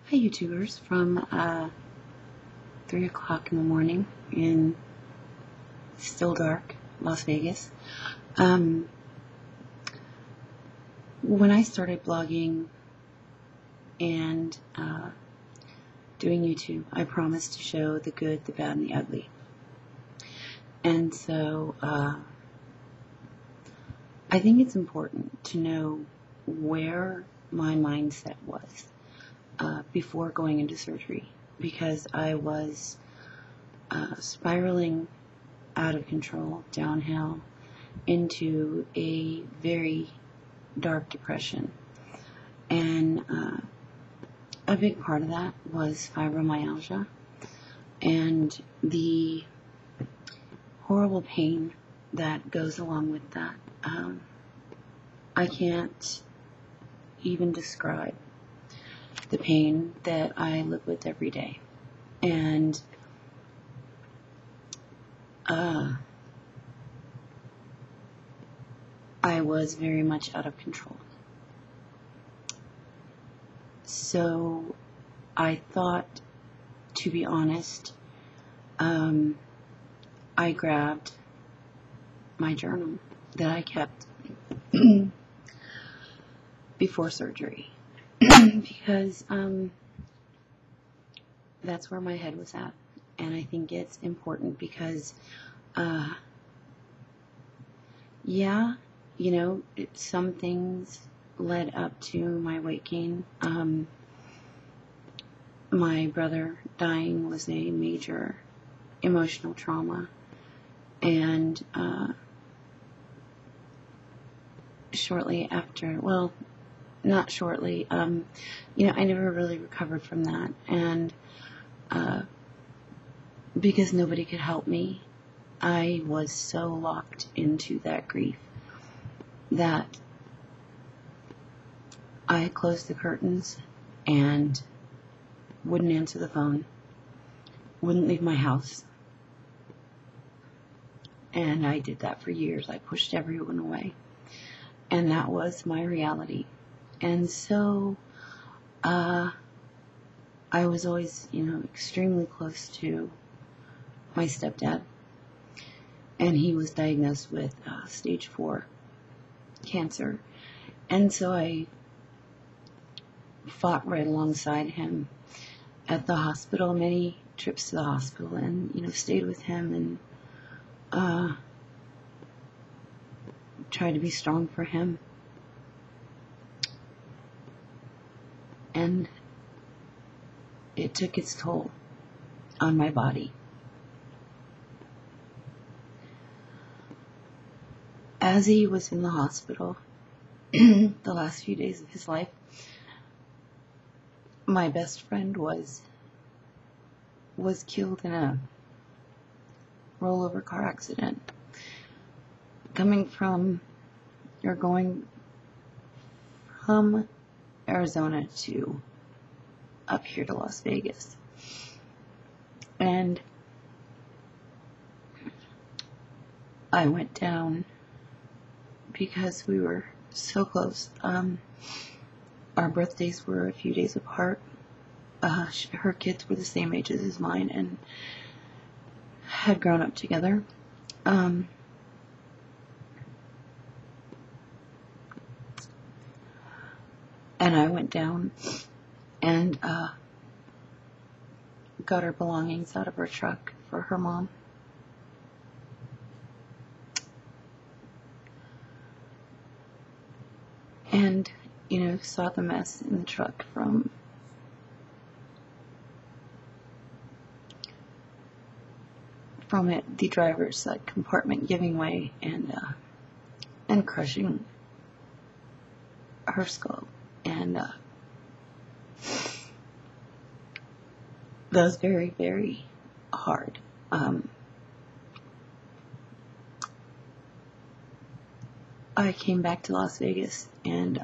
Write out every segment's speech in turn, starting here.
Hi YouTubers from 3 o'clock in the morning in still dark Las Vegas. When I started blogging and doing YouTube, I promised to show the good, the bad, and the ugly. And so I think it's important to know where my mindset was before going into surgery, because I was spiraling out of control, downhill, into a very dark depression. And a big part of that was fibromyalgia and the horrible pain that goes along with that. I can't even describe the pain that I live with every day. And I was very much out of control. So I thought, to be honest, I grabbed my journal that I kept before surgery because that's where my head was at. And I think it's important because some things led up to my weight gain. My brother dying was a major emotional trauma, and shortly after, well, not shortly, I never really recovered from that, and because nobody could help me, I was so locked into that grief that I closed the curtains and wouldn't answer the phone, wouldn't leave my house. And I did that for years. I pushed everyone away. And that was my reality. And so I was always, extremely close to my stepdad. And he was diagnosed with stage 4 cancer. And so I fought right alongside him at the hospital, many trips to the hospital, and, stayed with him and tried to be strong for him. And it took its toll on my body. As he was in the hospital, the last few days of his life, my best friend was killed in a rollover car accident, going from Arizona to up here to Las Vegas. And I went down because we were so close. Our birthdays were a few days apart. Her kids were the same age as mine and had grown up together. And I went down and got her belongings out of her truck for her mom. And, saw the mess in the truck from the driver's compartment giving way and crushing her skull. And that was very, very hard. I came back to Las Vegas, and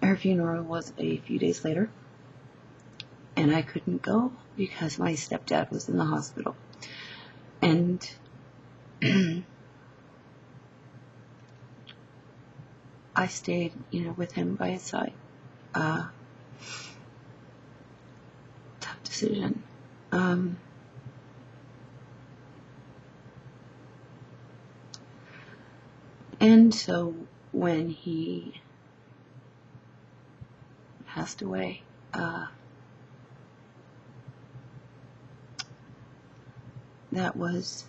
her funeral was a few days later, and I couldn't go because my stepdad was in the hospital. And I stayed, with him by his side. decision. And so when he passed away, that was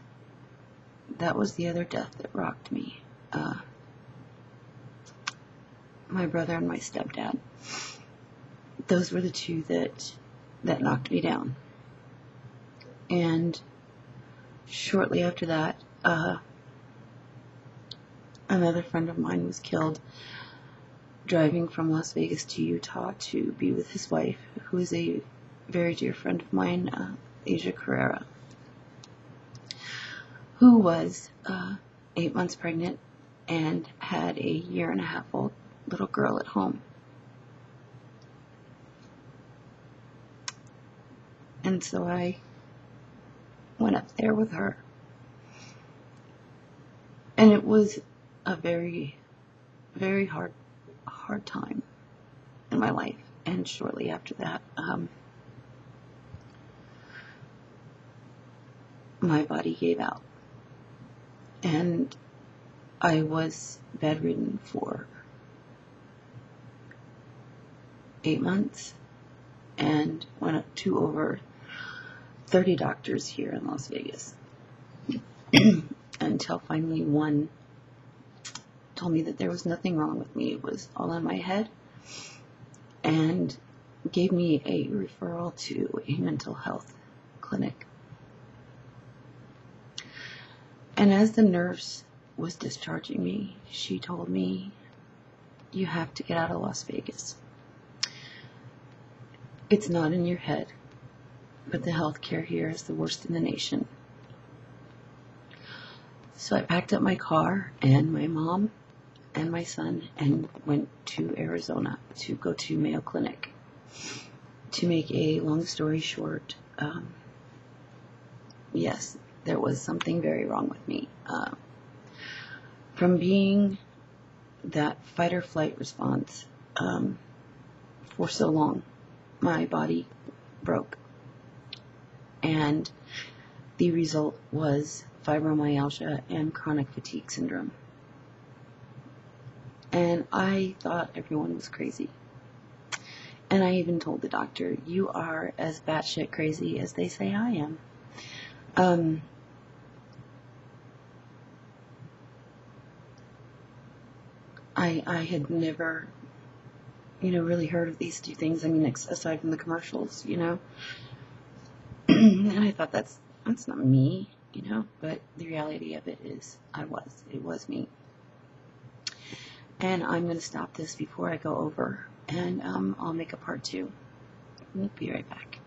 the other death that rocked me. My brother and my stepdad. Those were the two that knocked me down. And shortly after that, another friend of mine was killed driving from Las Vegas to Utah to be with his wife, who is a very dear friend of mine, Asia Carrera, who was 8 months pregnant and had a 1.5-year-old little girl at home. And so I went up there with her. And it was a very, very hard time in my life. And shortly after that, my body gave out. And I was bedridden for 8 months and went up to over 30 doctors here in Las Vegas until finally one told me that there was nothing wrong with me. It was all in my head, and gave me a referral to a mental health clinic. And as the nurse was discharging me, she told me, "You have to get out of Las Vegas. It's not in your head, but the healthcare here is the worst in the nation." So I packed up my car and my mom and my son and went to Arizona to go to Mayo Clinic. To make a long story short, yes, there was something very wrong with me. From being that fight or flight response for so long, my body broke. And the result was fibromyalgia and chronic fatigue syndrome. And I thought everyone was crazy. And I even told the doctor, "You are as batshit crazy as they say I am." I had never, really heard of these two things. I mean, aside from the commercials, And I thought that's not me, But the reality of it is, it was me. And I'm going to stop this before I go over, and I'll make a part 2. We'll be right back.